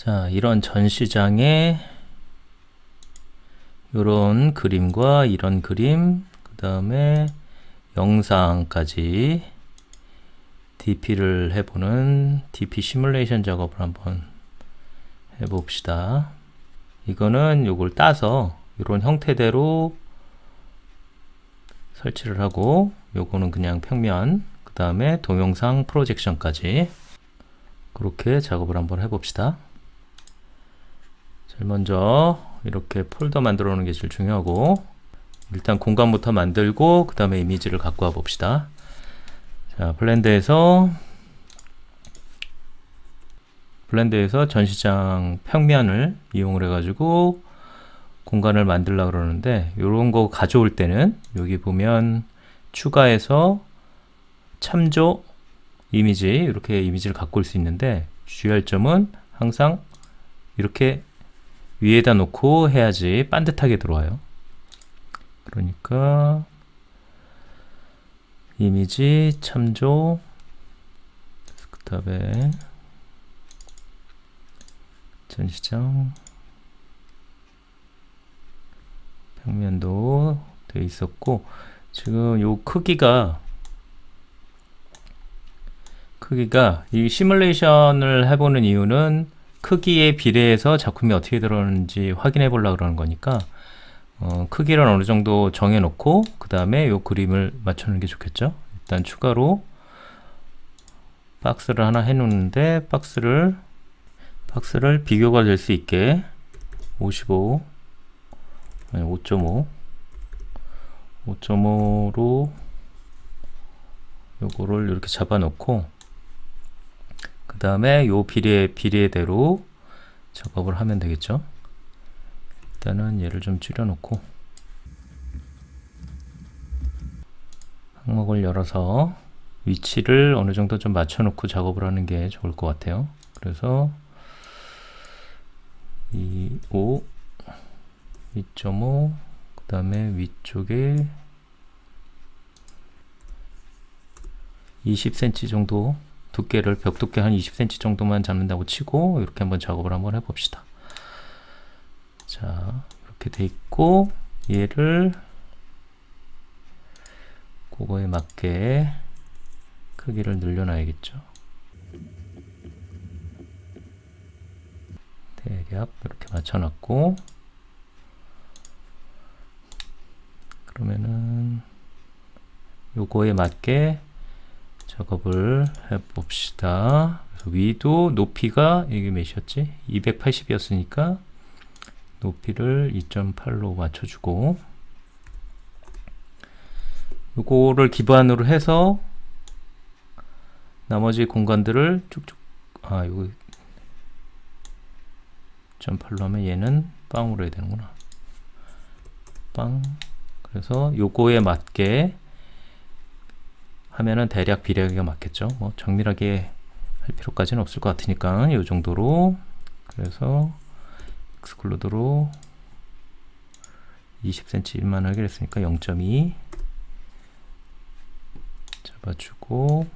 자, 이런 전시장에 이런 그림과 이런 그림, 그 다음에 영상까지 DP를 해보는 DP 시뮬레이션 작업을 한번 해봅시다. 이거는 요걸 따서 이런 형태대로 설치를 하고, 요거는 그냥 평면, 그 다음에 동영상 프로젝션까지 그렇게 작업을 한번 해봅시다. 제일 먼저 이렇게 폴더 만들어 놓는 게 제일 중요하고, 일단 공간부터 만들고 그 다음에 이미지를 갖고 와 봅시다. 자, 블렌드에서 전시장 평면을 이용을 해 가지고 공간을 만들려고 그러는데, 이런 거 가져올 때는 여기 보면 추가해서 참조 이미지, 이렇게 이미지를 갖고 올 수 있는데, 주의할 점은 항상 이렇게 위에다 놓고 해야지 반듯하게 들어와요. 그러니까 이미지 참조, 그 다음에 전시장 평면도 되어 있었고, 지금 요 크기가 이 시뮬레이션을 해보는 이유는 크기에 비례해서 작품이 어떻게 들어오는지 확인해 보려고 그러는 거니까, 크기를 어느 정도 정해 놓고 그 다음에 요 그림을 맞추는 게 좋겠죠. 일단 추가로 박스를 하나 해 놓는데, 박스를 비교가 될 수 있게 5.5로 요거를 이렇게 잡아 놓고, 그 다음에 요 비례대로 작업을 하면 되겠죠. 일단은 얘를 좀 줄여 놓고 항목을 열어서 위치를 어느 정도 좀 맞춰 놓고 작업을 하는 게 좋을 것 같아요. 그래서 2.5, 그 다음에 위쪽에 20cm 정도 두께를, 벽 두께 한 20cm 정도만 잡는다고 치고 이렇게 한번 작업을 한번 해봅시다. 자, 이렇게 돼 있고, 얘를 그거에 맞게 크기를 늘려놔야겠죠. 대략 이렇게 맞춰놨고, 그러면은 요거에 맞게 작업을 해봅시다. 그래서 위도 높이가 이게 몇이었지? 280이었으니까 높이를 2.8로 맞춰주고, 요거를 기반으로 해서 나머지 공간들을 쭉쭉, 요거 2.8로 하면 얘는 빵으로 해야 되는구나. 빵. 그래서 요거에 맞게 하면은 대략 비례하기가 맞겠죠. 뭐 정밀하게 할 필요까지는 없을 것 같으니까 요 정도로. 그래서 익스클루드로 20cm만 하기로 했으니까 0.2 잡아주고,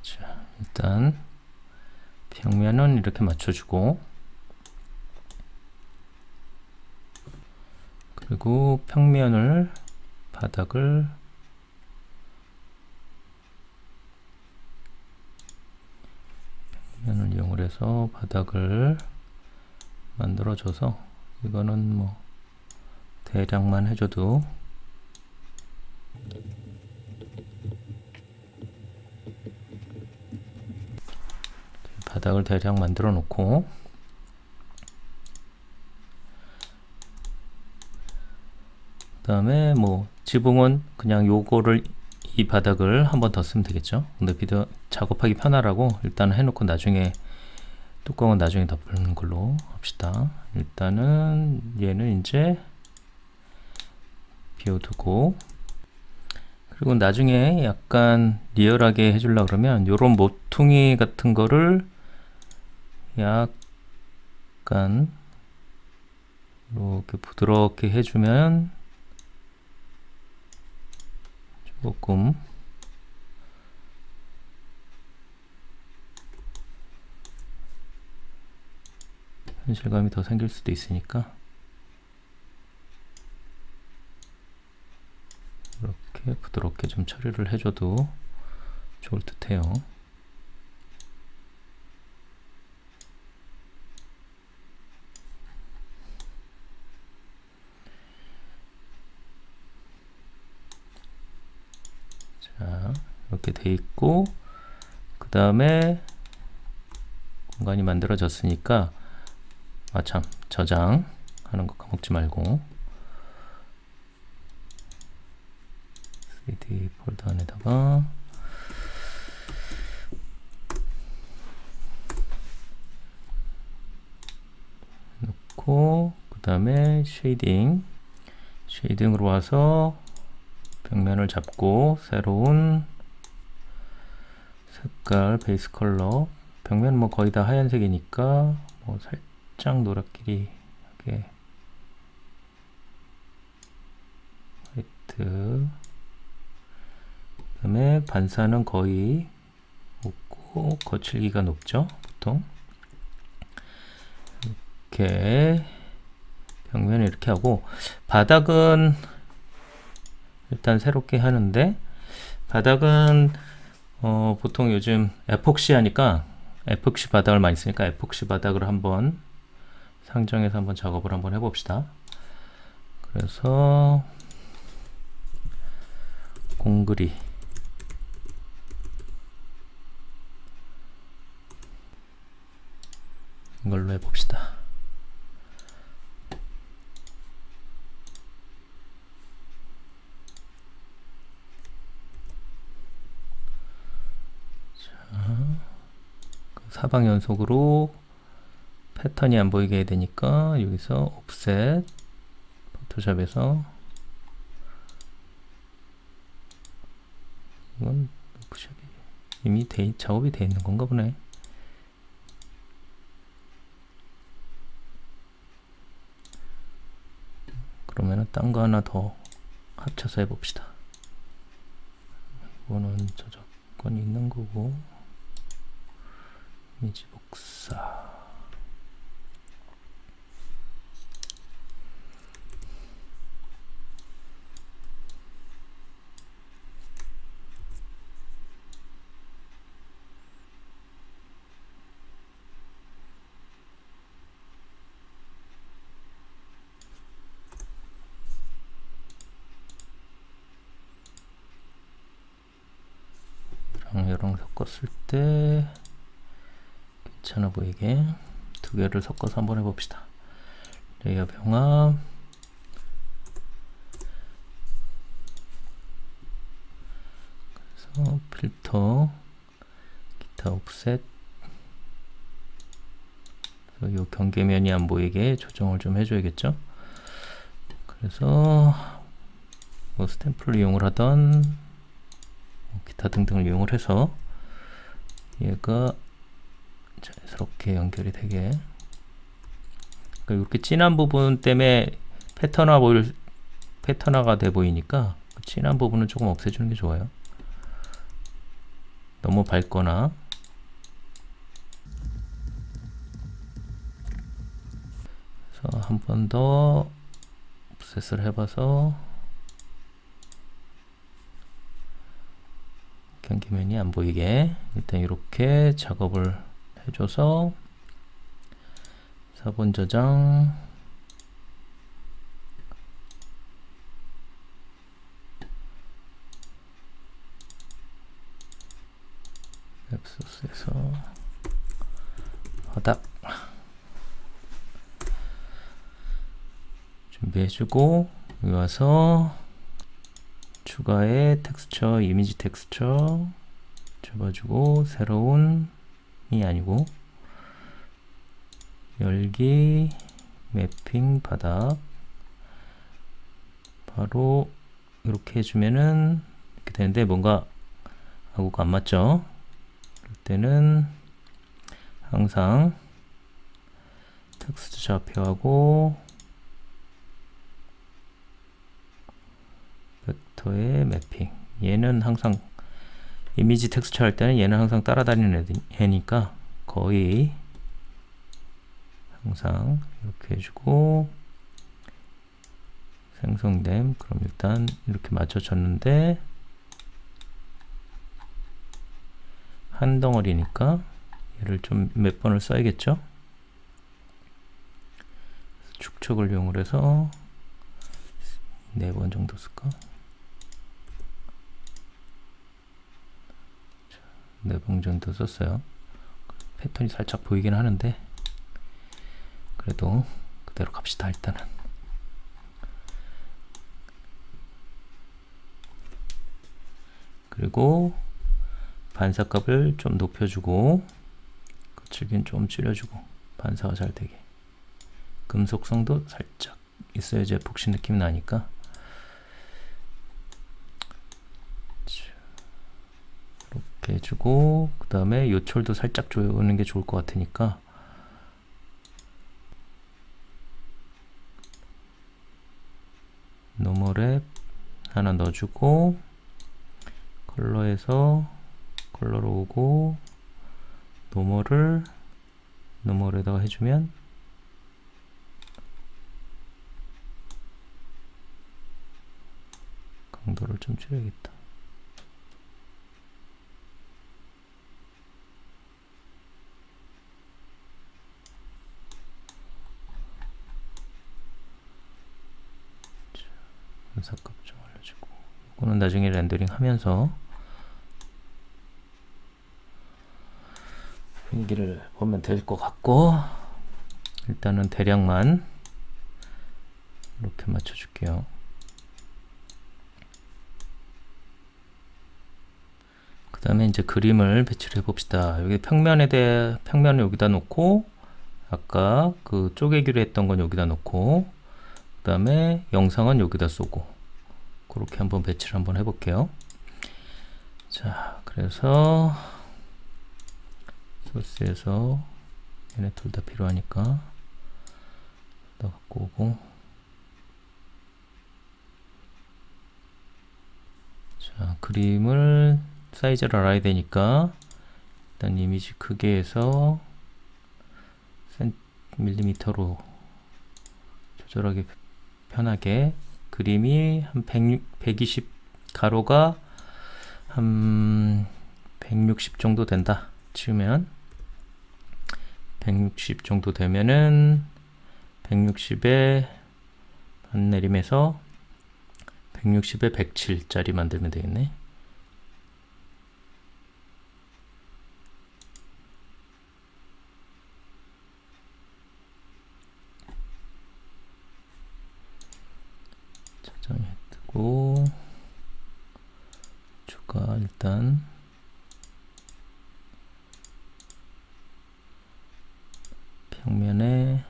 자, 일단 평면은 이렇게 맞춰주고, 그리고 평면을 바닥을 이용을 해서 바닥을 만들어줘서, 이거는 뭐 대략만 해줘도 바닥을 대략 만들어 놓고, 그 다음에 뭐 지붕은 그냥 요거를, 이 바닥을 한 번 더 쓰면 되겠죠. 근데 비디오 작업하기 편하라고 일단 해놓고 나중에 뚜껑은 나중에 덮는 걸로 합시다. 일단은 얘는 이제 비워두고, 그리고 나중에 약간 리얼하게 해주려고 그러면 요런 모퉁이 같은 거를 약간 이렇게 부드럽게 해주면 조금 현실감이 더 생길 수도 있으니까 이렇게 부드럽게 좀 처리를 해줘도 좋을 듯해요. 자, 이렇게 돼 있고, 그 다음에 공간이 만들어졌으니까 참 저장하는 거 까먹지 말고 3D 폴더 안에다가 놓고, 그 다음에 쉐이딩으로 와서 벽면을 잡고 새로운 색깔 베이스 컬러, 벽면 뭐 거의 다 하얀색이니까 뭐 살짝 노랗기리 하게 화이트, 그 다음에 반사는 거의 없고 거칠기가 높죠 보통. 이렇게 벽면을 이렇게 하고, 바닥은 일단 새롭게 하는데, 바닥은 보통 요즘 에폭시 하니까 에폭시 바닥을 많이 쓰니까 에폭시 바닥을 한번 상정해서 한번 작업을 한번 해봅시다. 그래서 공그리 이걸로 해봅시다. 사방 연속으로 패턴이 안 보이게 해야 되니까 여기서 옵셋, 포토샵에서 이건 포토샵이 이미 작업이 돼 있는 건가 보네. 그러면은 딴 거 하나 더 합쳐서 해봅시다. 이거는 저작권이 있는 거고, 이미지 복사. 얘랑 섞었을 때 괜찮아 보이게 두 개를 섞어서 한번 해봅시다. 레이어 병합, 그래서 필터, 기타 옵셋, 이 경계면이 안 보이게 조정을 좀 해줘야겠죠. 그래서 뭐 스탬프를 이용을 하던 기타 등등을 이용을 해서 얘가 자연스럽게 연결이 되게, 그러니까 이렇게 진한 부분 때문에 패턴화가 돼 보이니까 그 진한 부분은 조금 없애주는 게 좋아요. 너무 밝거나. 그래서 한 번 더 옵셋을 해봐서 경계면이 안 보이게 일단 이렇게 작업을 해줘서 4번 저장, 웹소스에서 바닥 준비해주고, 여기 와서 추가의 텍스처, 이미지 텍스처 잡아주고, 새로운이 아니고 열기, 매핑, 바닥 바로 이렇게 해주면은 이렇게 되는데 뭔가 하고가 안 맞죠? 그럴 때는 항상 텍스트 좌표하고 벡터의 매핑. 얘는 항상 이미지 텍스처 할 때는 얘는 항상 따라다니는 애니까 거의 항상 이렇게 해주고, 생성됨. 그럼 일단 이렇게 맞춰줬는데 한 덩어리니까 얘를 좀 몇 번을 써야겠죠. 축척을 이용을 해서 4번 정도 쓸까? 4번 정도 썼어요. 패턴이 살짝 보이긴 하는데 그래도 그대로 갑시다. 일단은 그리고 반사값을 좀 높여주고 거칠긴 좀 줄여주고 반사가 잘 되게, 금속성도 살짝 있어야지 에폭시 느낌이 나니까 이렇게 해주고, 그 다음에 요철도 살짝 조여오는 게 좋을 것 같으니까 노멀에 하나 넣어주고, 컬러에서 컬러로 오고 노멀에다가 해주면 강도를 좀 줄여야겠다. 분사값 좀 알려주고, 이거는 나중에 렌더링 하면서 분위기를 보면 될 것 같고, 일단은 대략만 이렇게 맞춰줄게요. 그 다음에 이제 그림을 배치를 해봅시다. 여기 평면을 여기다 놓고, 아까 그 쪼개기로 했던 건 여기다 놓고, 그 다음에 영상은 여기다 쏘고, 그렇게 한번 배치를 한번 해볼게요. 자, 그래서 소스에서 얘네 둘 다 필요하니까 다 갖고 오고, 자, 그림을 사이즈를 알아야 되니까 일단 이미지 크기에서 밀리미터로 조절하기 편하게, 그림이 한 120 가로가 한 160 정도 된다 치우면, 160 정도 되면은 160에 반 내림해서 160에 107짜리 만들면 되겠네. 저장해 두고, 추가 일단 평면에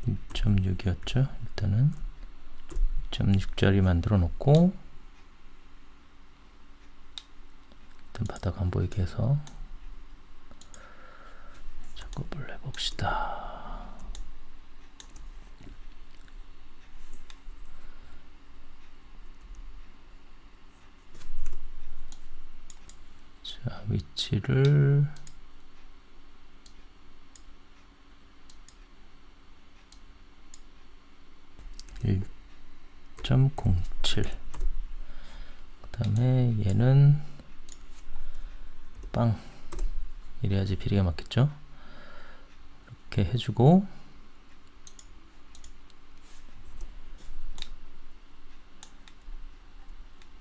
2.6이었죠. 일단은 2.6짜리 만들어 놓고, 일단 바닥 안 보이게 해서 작업을 해봅시다. 자, 위치를 1.07, 그 다음에 얘는 빵, 이래야지 비례가 맞겠죠. 이렇게 해주고,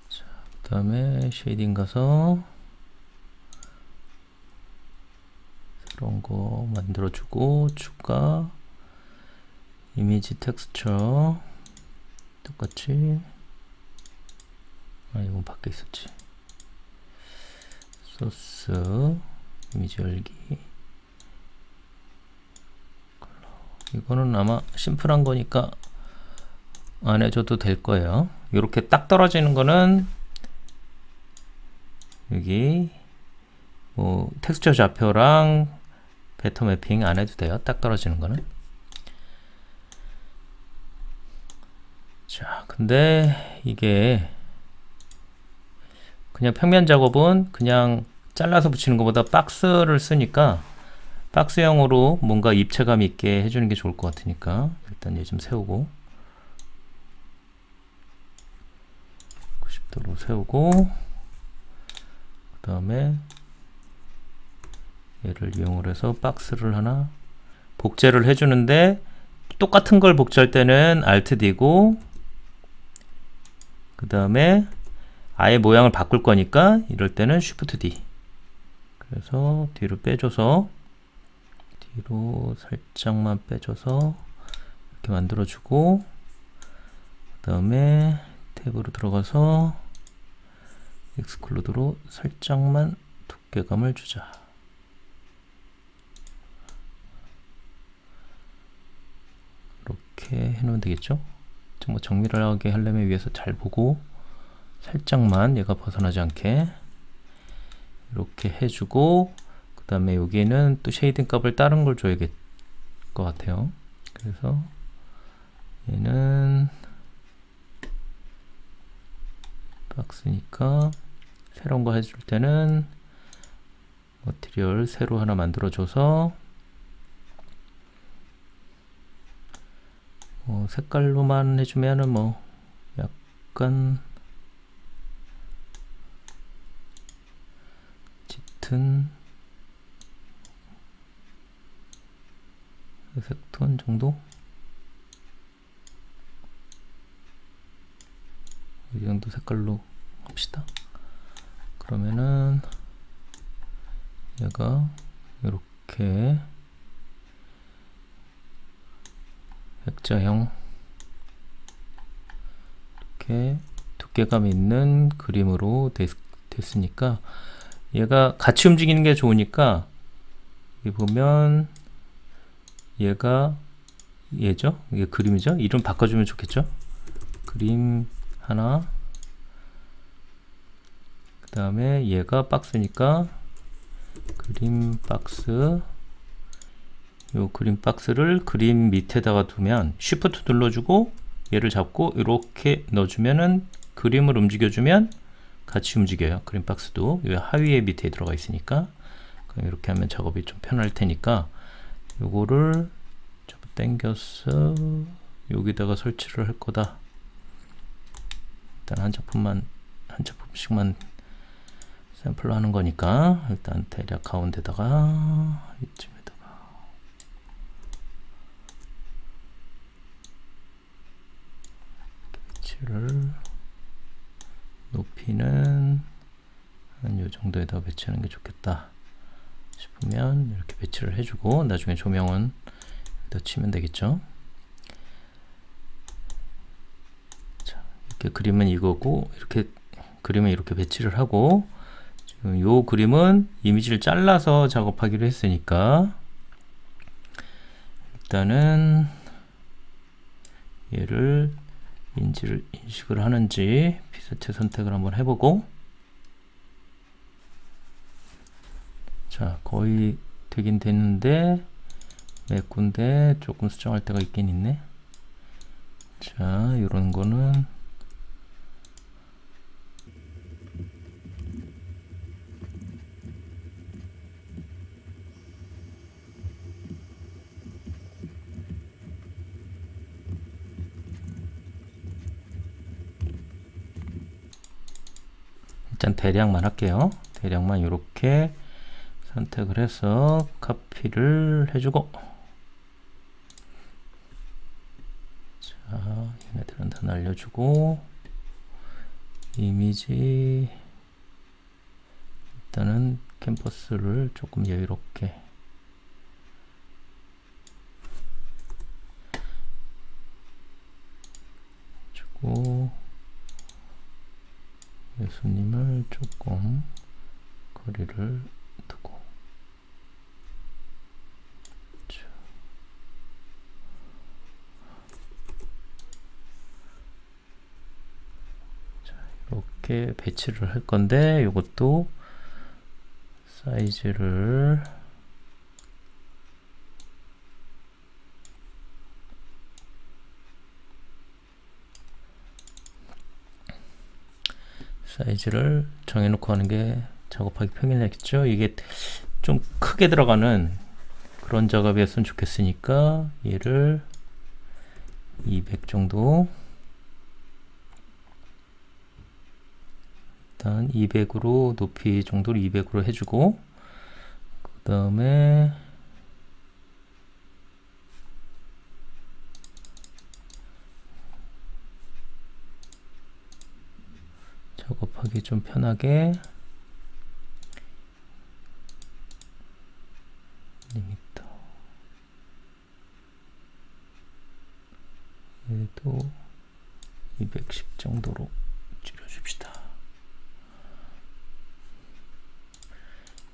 자, 그 다음에 쉐이딩 가서 새로운 거 만들어주고, 추가 이미지 텍스처 똑같이, 이건 밖에 있었지. 소스 이미지 열기, 이거는 아마 심플한 거니까 안 해줘도 될 거예요. 이렇게 딱 떨어지는 거는 여기 뭐 텍스처 좌표랑 벡터 매핑 안 해도 돼요. 딱 떨어지는 거는. 자, 근데 이게 그냥 평면 작업은 그냥 잘라서 붙이는 것보다 박스를 쓰니까 박스형으로 뭔가 입체감 있게 해주는 게 좋을 것 같으니까 일단 얘 좀 세우고 90도로 세우고 그 다음에 얘를 이용을 해서 박스를 하나 복제를 해주는데 똑같은 걸 복제할 때는 Alt D고 그 다음에 아예 모양을 바꿀 거니까 이럴 때는 Shift D. 그래서 뒤로 빼줘서 뒤로 살짝만 빼줘서 이렇게 만들어주고 그 다음에 탭으로 들어가서 익스클루드로 살짝만 두께감을 주자. 이렇게 해놓으면 되겠죠? 뭐 정밀하게 하려면 위에서 잘 보고 살짝만 얘가 벗어나지 않게 이렇게 해주고 그 다음에 여기는 또 쉐이딩 값을 다른 걸 줘야 될 것 같아요. 그래서 얘는 박스니까 새로운 거 해줄 때는 머티리얼 새로 하나 만들어줘서 색깔로만 해주면은 뭐 약간 짙은 회색 톤 정도? 이 정도 색깔로 합시다. 그러면은 얘가 이렇게 액자형 이렇게 두께감 있는 그림으로 됐으니까 얘가 같이 움직이는 게 좋으니까 여기 보면 얘가 얘죠? 이게 그림이죠? 이름 바꿔주면 좋겠죠? 그림 하나 그 다음에 얘가 박스니까 그림 박스 요 그림 박스를 그림 밑에다가 두면 Shift 눌러주고 얘를 잡고 이렇게 넣어주면은 그림을 움직여주면 같이 움직여요. 그림 박스도 요 하위에 밑에 들어가 있으니까 이렇게 하면 작업이 좀 편할 테니까 요거를 좀 당겨서 여기다가 설치를 할 거다. 일단 한 작품씩만 샘플로 하는 거니까 일단 대략 가운데다가 이쯤에다가 배치를 높이는 한 요 정도에다 배치하는 게 좋겠다 싶으면 이렇게 배치를 해주고 나중에 조명은 여기다 치면 되겠죠. 자, 이렇게 그림은 이거고 이렇게 그림은 이렇게 배치를 하고 지금 요 그림은 이미지를 잘라서 작업하기로 했으니까 일단은 얘를 인식을 하는지 피사체 선택을 한번 해보고 자 거의 되긴 됐는데 몇 군데 조금 수정할 때가 있긴 있네. 자 요런 거는 일단 대략만 할게요. 대략만 이렇게 선택을 해서 카피를 해주고 자 얘네들은 다 날려주고 이미지 일단은 캔버스를 조금 여유롭게 주고 예수님을 조금 거리를 두고 자, 이렇게 배치를 할 건데 이것도 사이즈를 사이즈를 정해놓고 하는 게 작업하기 편리하겠죠. 이게 좀 크게 들어가는 그런 작업이었으면 좋겠으니까 얘를 200 정도, 일단 200으로 높이 정도를 200으로 해주고, 그 다음에 작업하기 좀 편하게 리미터 얘도 210 정도로 줄여줍시다.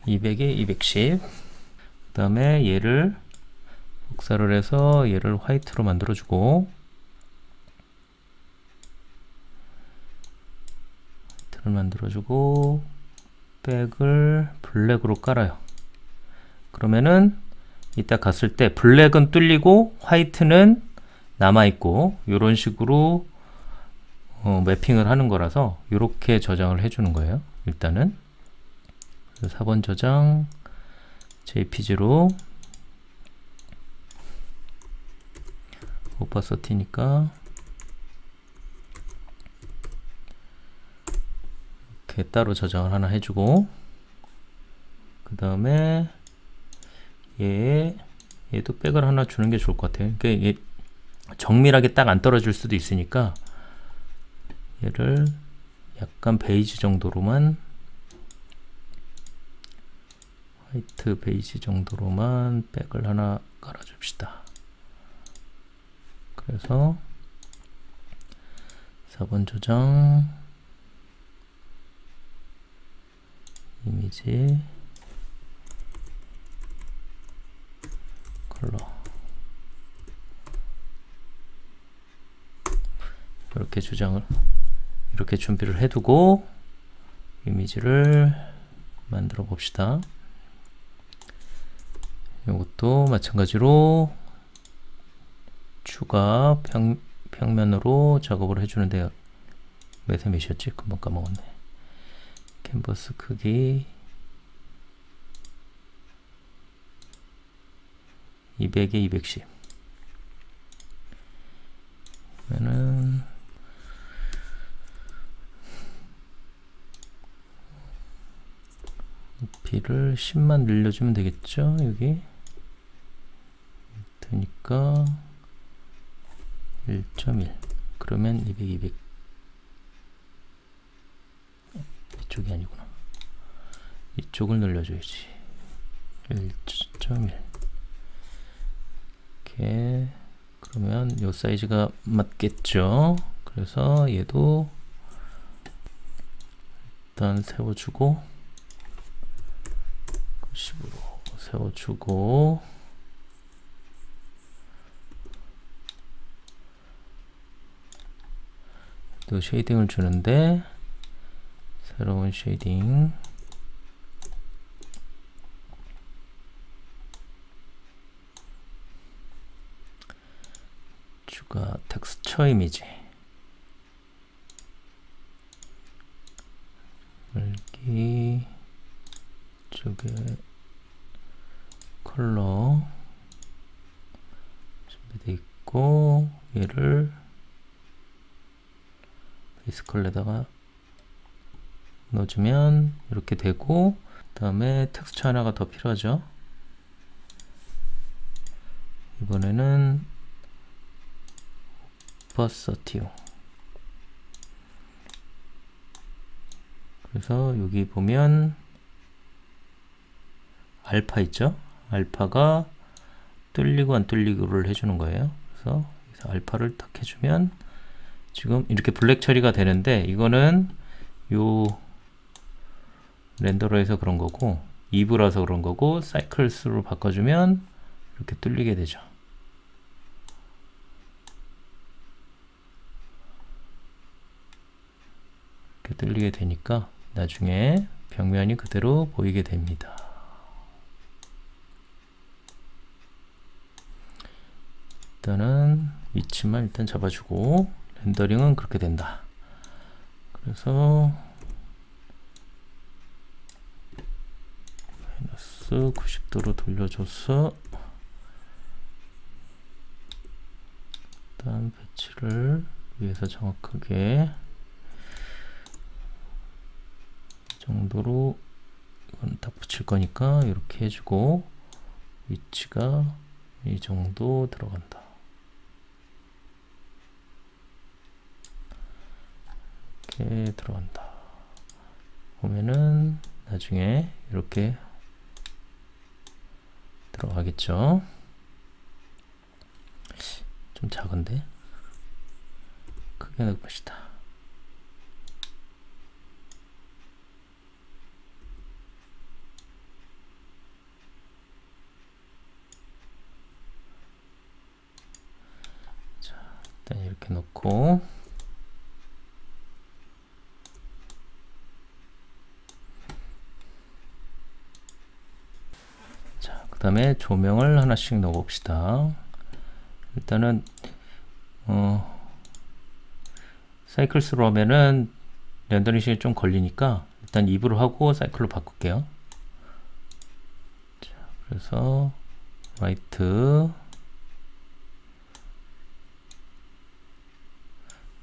200에 210. 그 다음에 얘를 복사를 해서 얘를 화이트로 만들어주고, 백을 블랙으로 깔아요. 그러면은 이따 갔을 때 블랙은 뚫리고 화이트는 남아있고, 이런 식으로 매핑을 하는 거라서 이렇게 저장을 해주는 거예요. 일단은 4번 저장 JPG로 오파서티니까 이렇게 따로 저장을 하나 해주고, 그 다음에 얘도 백을 하나 주는 게 좋을 것 같아요. 그러니까 얘 정밀하게 딱 안 떨어질 수도 있으니까 얘를 약간 베이지 정도로만, 화이트 베이지 정도로만 백을 하나 깔아줍시다. 그래서 4번 저장 이미지 컬러 이렇게 준비를 해두고 이미지를 만들어 봅시다. 이것도 마찬가지로 추가 평면으로 작업을 해주는데 몇이었지? 금방 까먹었네. 캔버스 크기 200에 210. 그러면은 높이를 10만 늘려주면 되겠죠? 여기 되니까 1.1. 그러면 200, 200. 이쪽이 아니구나. 이쪽을 늘려줘야지. 1.1. 이렇게. 그러면 요 사이즈가 맞겠죠? 그래서 얘도 일단 세워주고 10으로 세워주고, 또 쉐이딩을 주는데 새로운 쉐이딩 추가 텍스처 이미지 여기 쪽에 컬러 준비되어 있고, 얘를 베이스 컬러에다가 넣어주면 이렇게 되고, 그 다음에 텍스처 하나가 더 필요하죠. 이번에는 오파서티요. 그래서 여기 보면 알파 있죠? 알파가 뚫리고 안 뚫리고를 해주는 거예요. 그래서 여기서 알파를 딱 해주면 지금 이렇게 블랙 처리가 되는데, 이거는 요 렌더러에서 그런 거고, 이브라서 그런 거고, 사이클스로 바꿔주면 이렇게 뚫리게 되죠. 이렇게 뚫리게 되니까 나중에 벽면이 그대로 보이게 됩니다. 일단은 위치만 일단 잡아주고, 렌더링은 그렇게 된다. 그래서 마우스 90도로 돌려줘서 일단 배치를 위에서 정확하게 이 정도로, 이건 딱 붙일 거니까 이렇게 해주고, 위치가 이 정도 들어간다. 이렇게 들어간다. 보면은 나중에 이렇게 들어가겠죠. 좀 작은데 크게 넣을 것이다. 자, 일단 이렇게 넣고, 자, 그 다음에 조명을 하나씩 넣어 봅시다. 일단은 사이클스로 하면은 렌더링 시간이 좀 걸리니까 일단 2부로 하고 사이클로 바꿀게요. 자, 그래서 라이트,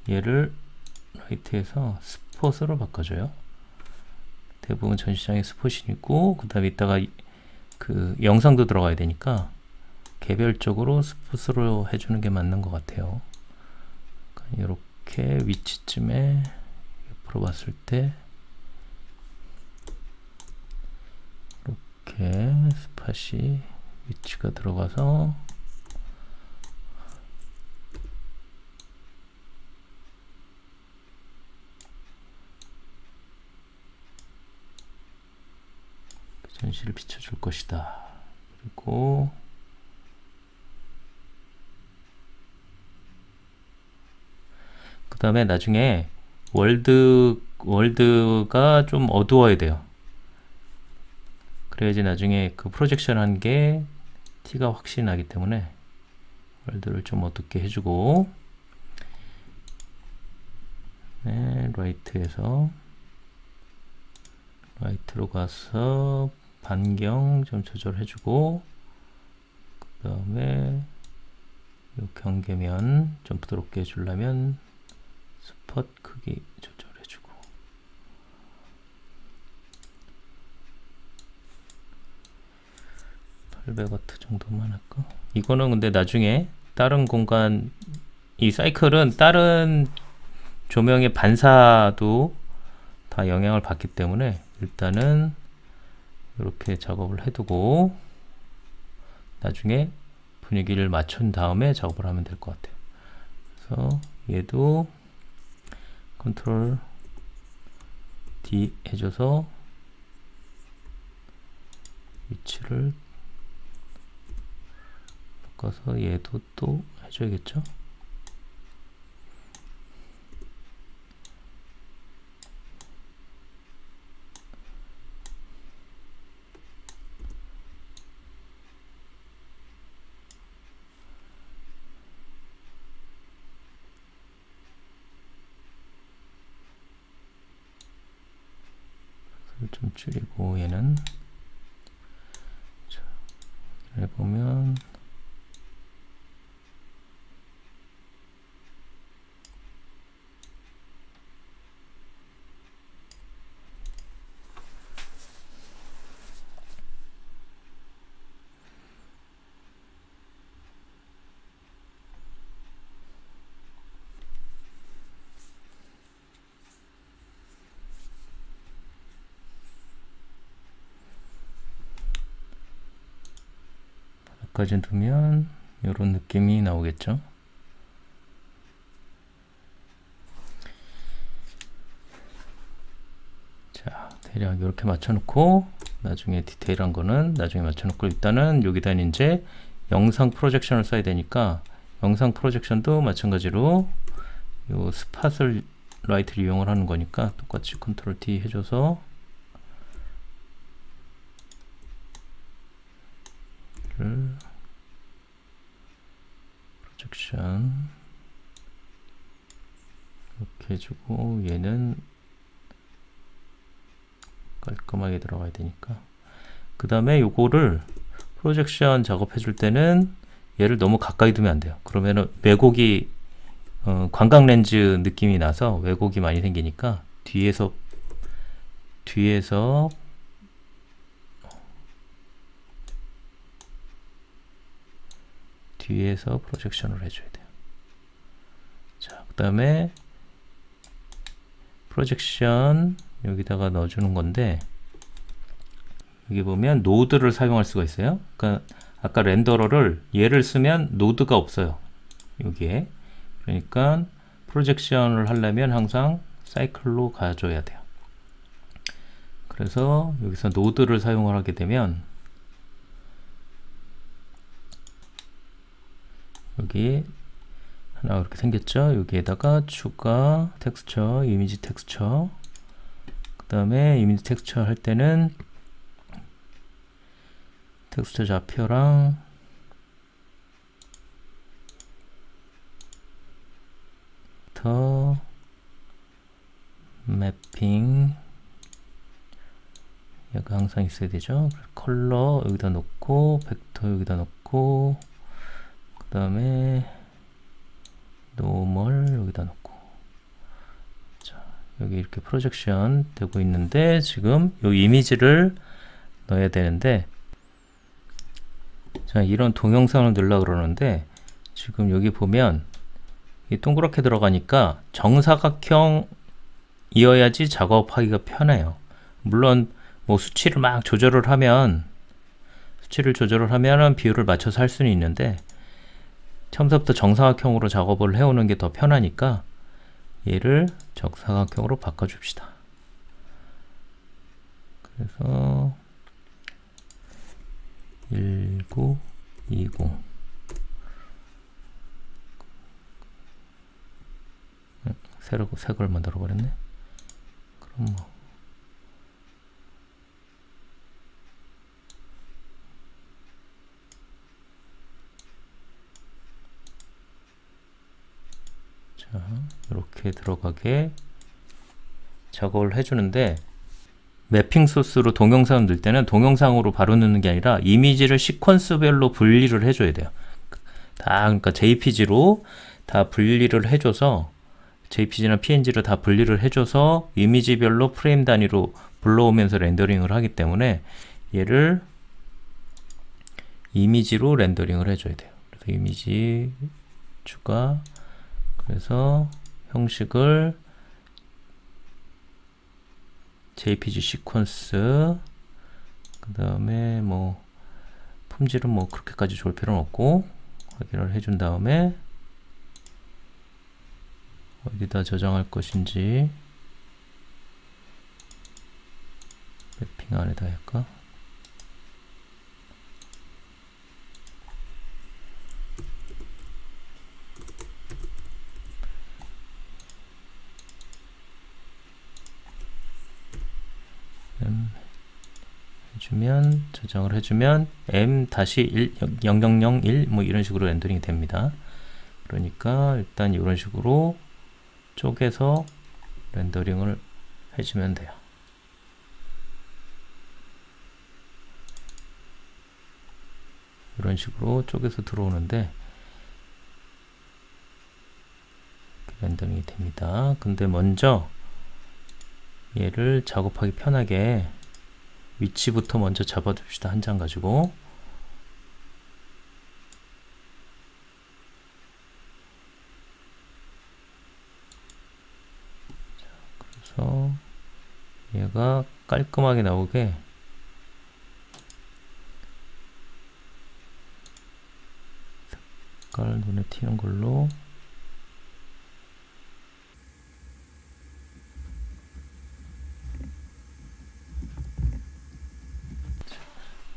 얘를 라이트에서 스폿으로 바꿔줘요. 대부분 전시장에 스폿이 있고, 그 다음에 이따가 그 영상도 들어가야 되니까 개별적으로 스폿으로 해주는 게 맞는 것 같아요. 이렇게 위치쯤에 옆으로 봤을 때 이렇게 스팟이 위치가 들어가서 전시를 비춰줄 것이다. 그리고 그 다음에 나중에 월드가 좀 어두워야 돼요. 그래야지 나중에 그 프로젝션 한 게 티가 확실히 나기 때문에 월드를 좀 어둡게 해주고, 네, 라이트에서 라이트로 가서 반경 좀 조절해주고, 그 다음에 이 경계면 좀 부드럽게 해주려면 스폿 크기 조절해주고, 800W 정도만 할까? 이거는 근데 나중에 다른 공간, 이 사이클은 다른 조명의 반사도 다 영향을 받기 때문에 일단은 이렇게 작업을 해두고 나중에 분위기를 맞춘 다음에 작업을 하면 될 것 같아요. 그래서 얘도 컨트롤 D 해줘서 위치를 바꿔서 얘도 또 해줘야겠죠. 좀 줄이고, 얘는 자, 해보면 바닥까지 두면 이런 느낌이 나오겠죠. 자, 대략 이렇게 맞춰놓고 나중에 디테일한 거는 나중에 맞춰놓고, 일단은 여기다 이제 영상 프로젝션을 써야 되니까 영상 프로젝션도 마찬가지로 요 스팟을 라이트를 이용을 하는 거니까 똑같이 컨트롤 D 해줘서 프로젝션 이렇게 해주고, 얘는 깔끔하게 들어가야 되니까 그 다음에 요거를 프로젝션 작업해 줄 때는 얘를 너무 가까이 두면 안 돼요. 그러면은 왜곡이 광각 렌즈 느낌이 나서 왜곡이 많이 생기니까 뒤에서 프로젝션을 해줘야 돼요. 자, 그 다음에 프로젝션 여기다가 넣어주는 건데, 여기 보면 노드를 사용할 수가 있어요. 그러니까 아까 렌더러를 얘를 쓰면 노드가 없어요, 여기에. 그러니까 프로젝션을 하려면 항상 사이클로 가져야 돼요. 그래서 여기서 노드를 사용을 하게 되면 여기 하나 이렇게 생겼죠. 여기에다가 추가 텍스처, 이미지 텍스처, 그 다음에 이미지 텍스처 할 때는 텍스처 좌표랑 더 매핑 얘가 항상 있어야 되죠. 컬러 여기다 놓고 벡터 여기다 놓고 그 다음에 노멀 여기다 놓고. 자, 여기 이렇게 프로젝션 되고 있는데 지금 이 이미지를 넣어야 되는데, 자, 이런 동영상을 넣으려고 그러는데 지금 여기 보면 이 동그랗게 들어가니까 정사각형이어야지 작업하기가 편해요. 물론 뭐 수치를 조절을 하면은 비율을 맞춰서 할 수는 있는데, 처음부터 정사각형으로 작업을 해오는 게 더 편하니까 얘를 정사각형으로 바꿔줍시다. 그래서 1920 새 걸 만들어 버렸네. 그럼 뭐 자, 이렇게 들어가게 작업을 해주는데, 매핑 소스로 동영상을 넣을 때는 동영상으로 바로 넣는 게 아니라 이미지를 시퀀스별로 분리를 해줘야 돼요. 그러니까 JPG로 다 분리를 해줘서, JPG나 PNG로 다 분리를 해줘서 이미지별로 프레임 단위로 불러오면서 렌더링을 하기 때문에 얘를 이미지로 렌더링을 해줘야 돼요. 그래서 이미지 추가, 그래서 형식을 JPG 시퀀스, 그 다음에 뭐 품질은 뭐 그렇게까지 좋을 필요는 없고 확인을 해준 다음에 어디다 저장할 것인지 매핑 안에다 할까? 해주면, 저장을 해주면 M-10001 뭐 이런 식으로 렌더링이 됩니다. 그러니까 일단 이런 식으로 쪼개서 렌더링을 해주면 돼요. 이런 식으로 쪼개서 들어오는데 렌더링이 됩니다. 근데 먼저 얘를 작업하기 편하게 위치부터 먼저 잡아둡시다. 한 장 가지고. 자, 그래서 얘가 깔끔하게 나오게 색깔 눈에 띄는 걸로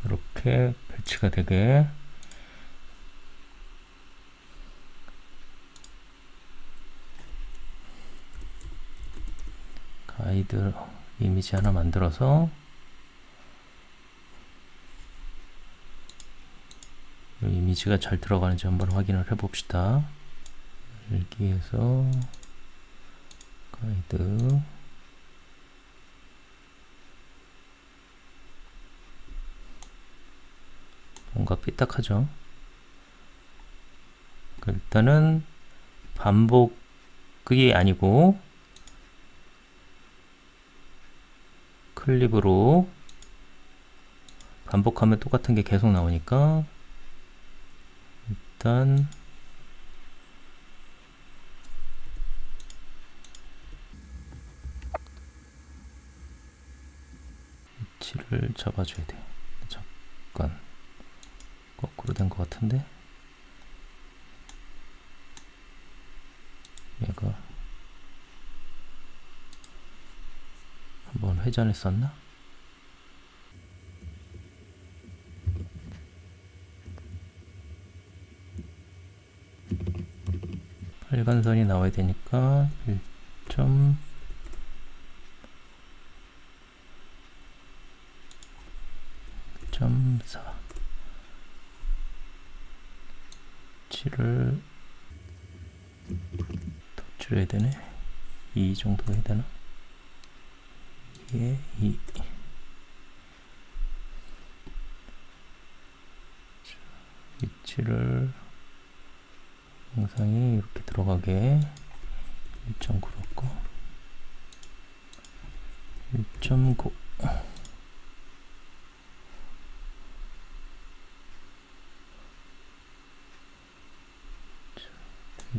이렇게 배치가 되게 가이드 이미지 하나 만들어서 이 이미지가 잘 들어가는지 한번 확인을 해 봅시다. 여기에서 가이드 뭔가 삐딱하죠. 일단은 반복이 아니고 클립으로 반복하면 똑같은 게 계속 나오니까 일단 위치를 잡아줘야 돼요. 잠깐 거꾸로 된 것 같은데 얘가 한번 회전했었나? 빨간선이 나와야 되니까 1.4 7을 더 줄여야 되네. 2 정도 해야 되나? 예, 2. 위치를 영상이 이렇게 들어가게 1.9로 1.9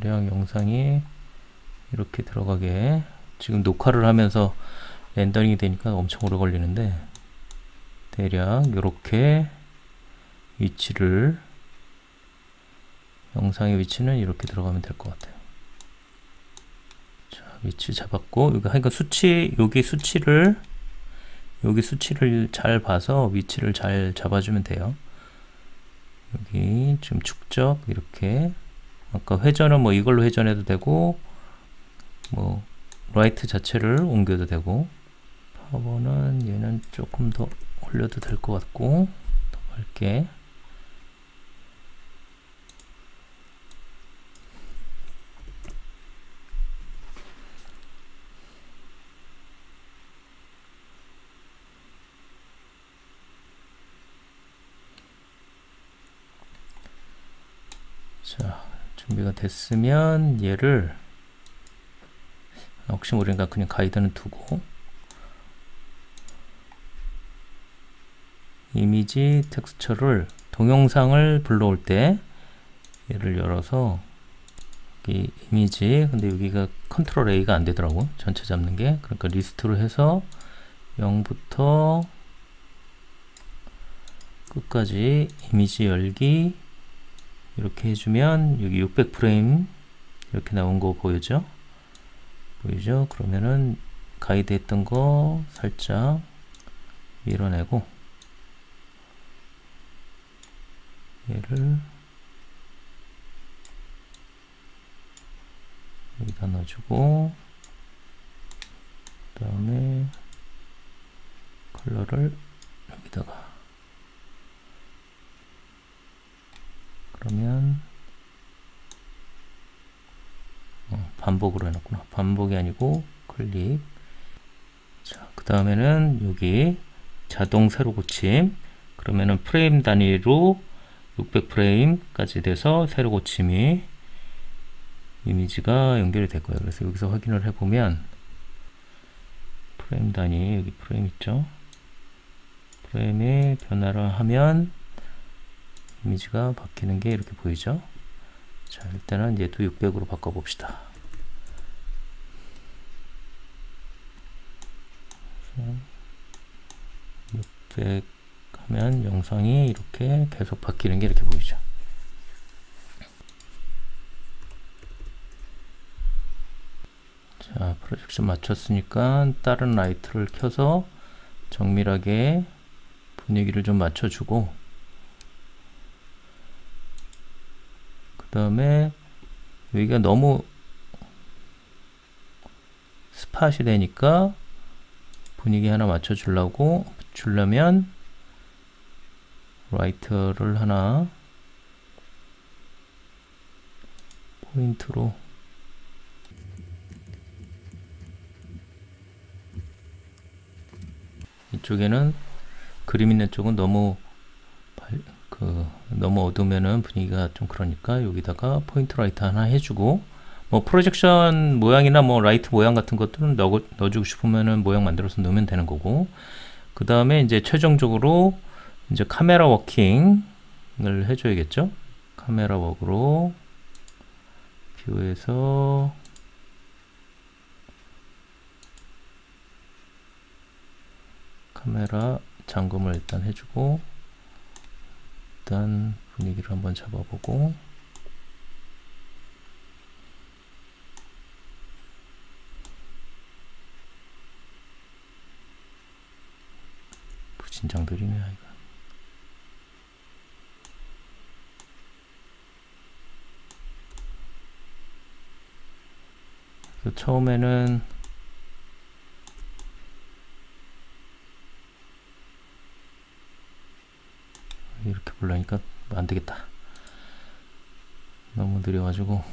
대략 영상이 이렇게 들어가게 지금 녹화를 하면서 렌더링이 되니까 엄청 오래 걸리는데 대략 이렇게 위치를 영상의 위치는 이렇게 들어가면 될 것 같아요. 자, 위치 잡았고 이거 하니까 수치 여기 수치를 잘 봐서 위치를 잘 잡아주면 돼요. 여기 지금 축적 이렇게 아까 회전은 뭐 이걸로 회전해도 되고 뭐 라이트 자체를 옮겨도 되고 파워는 얘는 조금 더 올려도 될 것 같고 더 밝게 자 준비가 됐으면 얘를 혹시 모르니까 그냥 가이드는 두고 이미지 텍스처를 동영상을 불러올 때 얘를 열어서 여기 이미지 근데 여기가 컨트롤 A가 안 되더라고 전체 잡는 게 그러니까 리스트로 해서 0부터 끝까지 이미지 열기 이렇게 해주면 여기 600프레임 이렇게 나온 거 보이죠? 그러면은 가이드 했던 거 살짝 밀어내고 얘를 여기다 넣어주고 그 다음에 컬러를 여기다가 그러면 반복으로 해놨구나. 반복이 아니고 클립. 자, 그 다음에는 여기 자동 세로 고침. 그러면은 프레임 단위로 600프레임까지 돼서 세로 고침이 이미지가 연결이 될 거예요. 그래서 여기서 확인을 해보면 프레임 단위 여기 프레임 있죠. 프레임에 변화를 하면 이미지가 바뀌는 게 이렇게 보이죠. 자, 일단은 얘도 600으로 바꿔봅시다. 600 하면 영상이 이렇게 계속 바뀌는 게 이렇게 보이죠. 자, 프로젝션 맞췄으니까 다른 라이트를 켜서 정밀하게 분위기를 좀 맞춰주고 그 다음에 여기가 너무 스팟이 되니까 분위기 하나 주려면 라이트를 하나 포인트로 이쪽에는 그림 있는 쪽은 너무 너무 어두우면은 분위기가 좀 그러니까 여기다가 포인트 라이트 하나 해주고, 뭐 프로젝션 모양이나 뭐 라이트 모양 같은 것들은 넣어주고 싶으면은 모양 만들어서 넣으면 되는 거고, 그 다음에 이제 최종적으로 이제 카메라 워킹을 해줘야겠죠. 카메라 워크로 뷰에서 카메라 잠금을 일단 해주고, 일단 분위기를 한번 잡아보고, 부진장들이네 이거. 그래서 처음에는 이렇게 보려니까 안 되겠다. 너무 느려가지고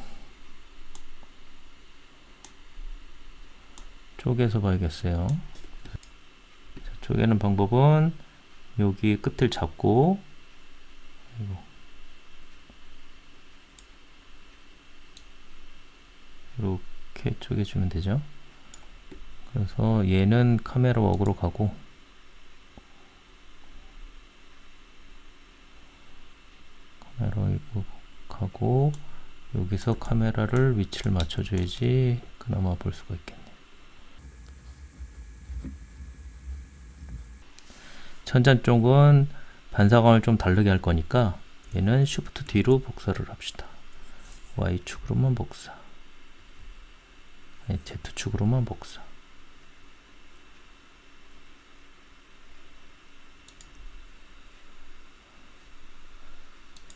쪼개서 봐야겠어요. 쪼개는 방법은 여기 끝을 잡고 이렇게 쪼개주면 되죠. 그래서 얘는 카메라 워크로 가고, 카메라 워크 가고, 여기서 카메라를 위치를 맞춰줘야지 그나마 볼 수가 있겠네. 천장 쪽은 반사광을 좀 다르게 할 거니까 얘는 Shift 뒤로 복사를 합시다. Y축으로만 복사, 아니 Z축으로만 복사.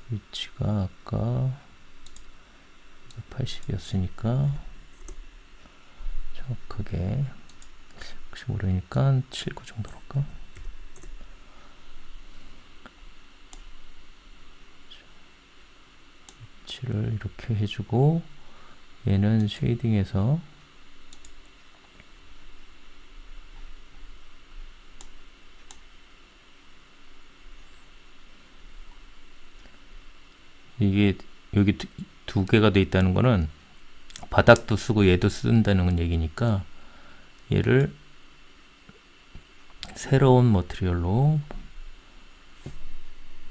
위치가 아까 80이었으니까 정확하게, 혹시 모르니까 79 정도로 할까? 위치를 이렇게 해주고, 얘는 쉐이딩에서 이게 여기 두 개가 돼 있다는 거는 바닥도 쓰고 얘도 쓴다는 얘기니까, 얘를 새로운 머티리얼로,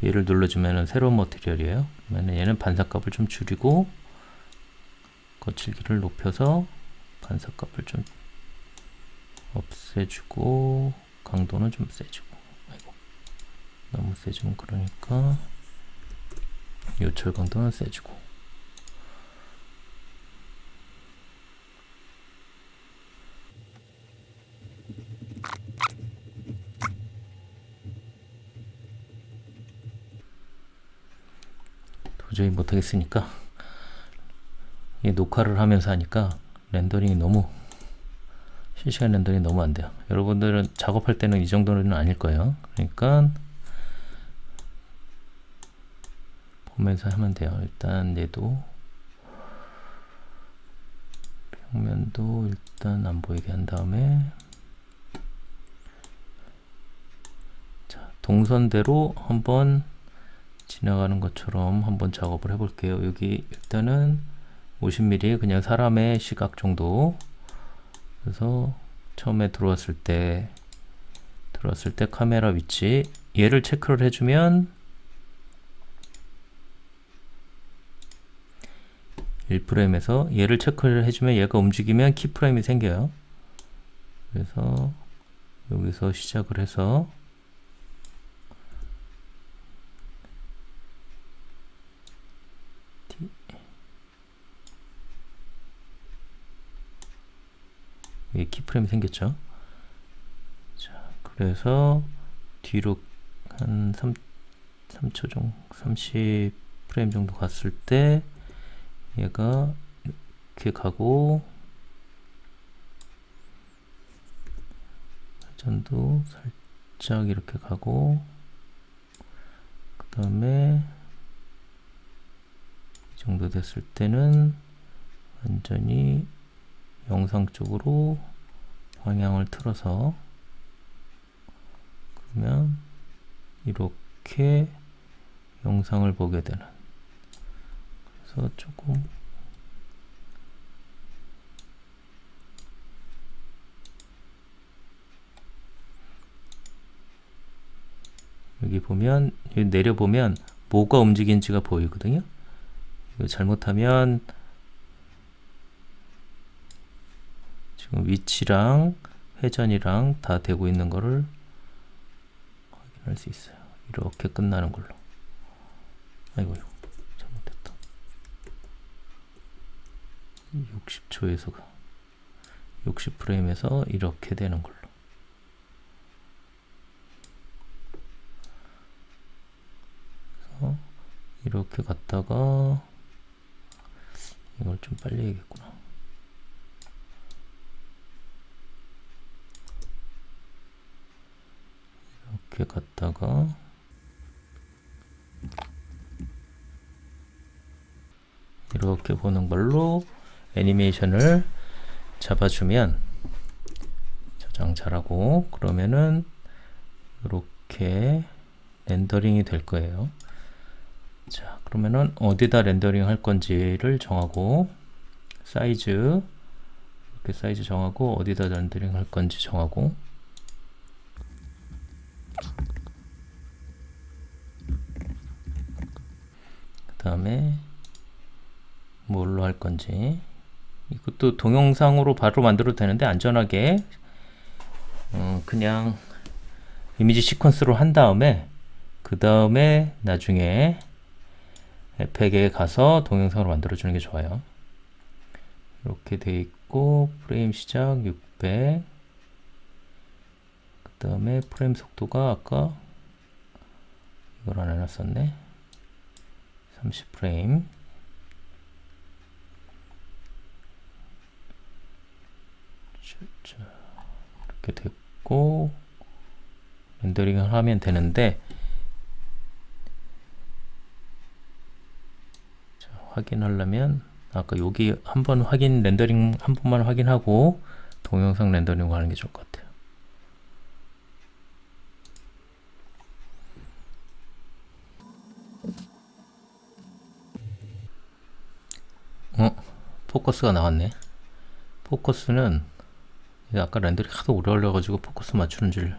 얘를 눌러주면은 새로운 머티리얼이에요. 그러면 얘는 반사값을 좀 줄이고 거칠기를 높여서 반사값을 좀 없애주고 강도는 좀 세주고, 아이고 너무 세지면 그러니까 요철 강도는 세주고. 도저히 못하겠으니까 이 녹화를 하면서 하니까 렌더링이 너무, 실시간 렌더링이 너무 안 돼요. 여러분들은 작업할 때는 이 정도는 아닐 거예요. 그러니까 보면서 하면 돼요. 일단 얘도 평면도 일단 안 보이게 한 다음에, 자 동선대로 한번 지나가는 것처럼 한번 작업을 해 볼게요. 여기 일단은 50mm 그냥 사람의 시각 정도. 그래서 처음에 들어왔을 때 카메라 위치, 얘를 체크를 해주면 1프레임에서 얘를 체크를 해주면 얘가 움직이면 키프레임이 생겨요. 그래서 여기서 시작을 해서 여기 키프레임이 생겼죠. 자, 그래서 뒤로 한 3초 정도, 30프레임 정도 갔을 때 얘가 이렇게 가고, 회전도 살짝 이렇게 가고, 그 다음에 이 정도 됐을 때는 완전히 영상 쪽으로 방향을 틀어서, 그러면 이렇게 영상을 보게 되는. 그래서 조금 여기 보면, 여기 내려보면 뭐가 움직인지가 보이거든요. 이거 잘못하면 지금 위치랑 회전이랑 다 되고 있는 거를 확인할 수 있어요. 이렇게 끝나는 걸로. 아이고, 잘못했다. 60초에서 60프레임에서 이렇게 되는 걸로. 그래서 이렇게 갔다가 이걸 좀 빨리 해야겠구나. 이렇게 갔다가 이렇게 보는 걸로 애니메이션을 잡아주면 저장 잘하고, 그러면은 이렇게 렌더링이 될 거예요. 자, 그러면은 어디다 렌더링 할 건지를 정하고, 사이즈 이렇게 사이즈 정하고, 어디다 렌더링 할 건지 정하고, 그 다음에 뭘로 할 건지. 이것도 동영상으로 바로 만들어도 되는데, 안전하게 그냥 이미지 시퀀스로 한 다음에, 그 다음에 나중에 에펙에 가서 동영상으로 만들어 주는 게 좋아요. 이렇게 돼 있고, 프레임 시작 600, 그 다음에 프레임 속도가 아까 이걸 안 해놨었네. 30프레임. 이렇게 됐고, 렌더링을 하면 되는데, 자, 확인하려면 아까 여기 한번 렌더링 한 번만 확인하고 동영상 렌더링 하는 게 좋을 것 같아요. 포커스가 나왔네. 포커스는 아까 렌더링 하도 오래 걸려가지고 포커스 맞추는 줄,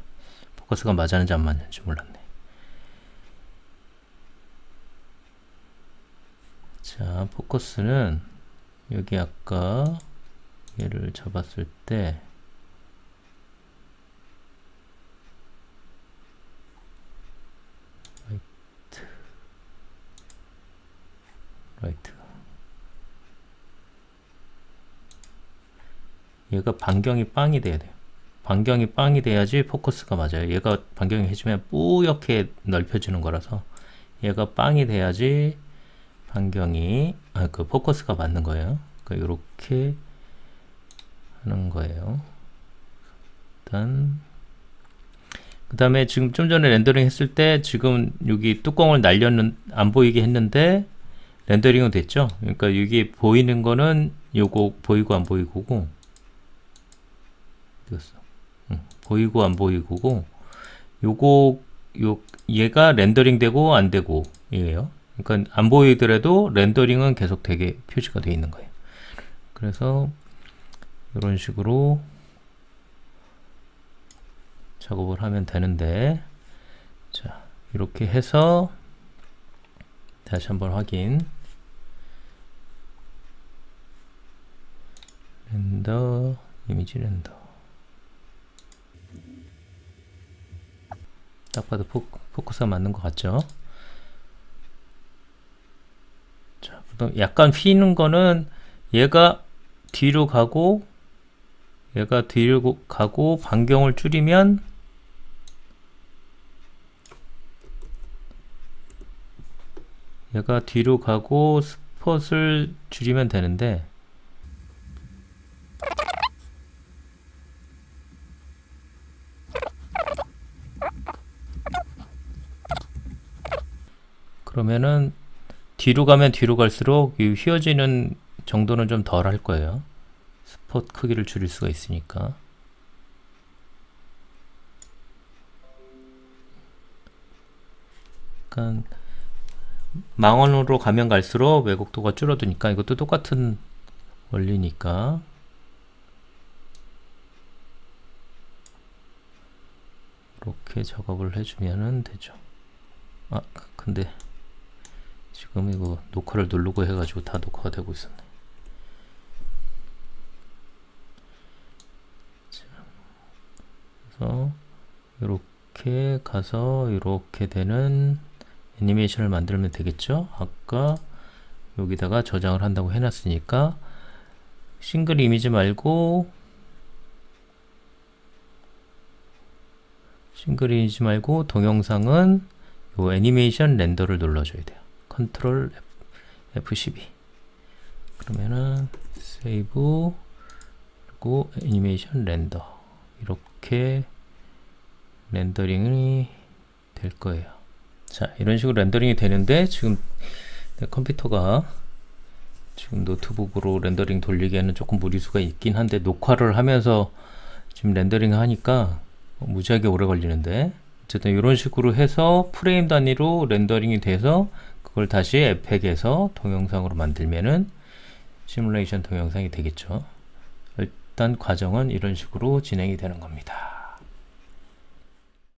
포커스가 맞았는지 안 맞는지 몰랐네. 자, 포커스는 여기 아까 얘를 잡았을 때 라이트 얘가 반경이 빵이 돼야 돼요. 반경이 빵이 돼야지 포커스가 맞아요. 얘가 반경이 해주면 뿌옇게 넓혀지는 거라서 얘가 빵이 돼야지 반경이 그 포커스가 맞는 거예요. 그러니까 이렇게 하는 거예요. 일단 그 다음에 지금 좀 전에 렌더링 했을 때 지금 여기 뚜껑을 안 보이게 했는데 렌더링은 됐죠. 그러니까 여기 보이는 거는 요거 보이고 안 보이고고, 보이고 안 보이고고, 얘가 렌더링 되고 안 되고 이에요. 그러니까 안 보이더라도 렌더링은 계속 되게 표시가 되어 있는 거예요. 그래서 이런 식으로 작업을 하면 되는데, 자, 이렇게 해서 다시 한번 확인. 렌더, 이미지 렌더. 딱 봐도 포커스가 맞는 것 같죠? 자, 그다음 약간 휘는 거는 얘가 뒤로 가고 반경을 줄이면 얘가 뒤로 가고 스폿을 줄이면 되는데, 그러면은 뒤로 가면 뒤로 갈수록 이 휘어지는 정도는 좀 덜 할 거예요. 스폿 크기를 줄일 수가 있으니까. 약간 망원으로 가면 갈수록 왜곡도가 줄어드니까 이것도 똑같은 원리니까 이렇게 작업을 해주면 되죠. 아 근데 지금 이거 녹화를 누르고 해가지고 다 녹화가 되고 있었네. 자, 그래서 이렇게 가서 이렇게 되는 애니메이션을 만들면 되겠죠. 아까 여기다가 저장을 한다고 해놨으니까 싱글 이미지 말고 동영상은 요 애니메이션 렌더를 눌러줘야 돼요. 컨트롤 F12 그러면은 세이브 그리고 애니메이션 렌더 이렇게 렌더링이 될 거예요. 자, 이런 식으로 렌더링이 되는데 지금 내 컴퓨터가 지금 노트북으로 렌더링 돌리기에는 조금 무리수가 있긴 한데 녹화를 하면서 지금 렌더링 하니까 무지하게 오래 걸리는데 어쨌든 이런 식으로 해서 프레임 단위로 렌더링이 돼서 그걸 다시 에펙에서 동영상으로 만들면은 시뮬레이션 동영상이 되겠죠. 일단 과정은 이런 식으로 진행이 되는 겁니다.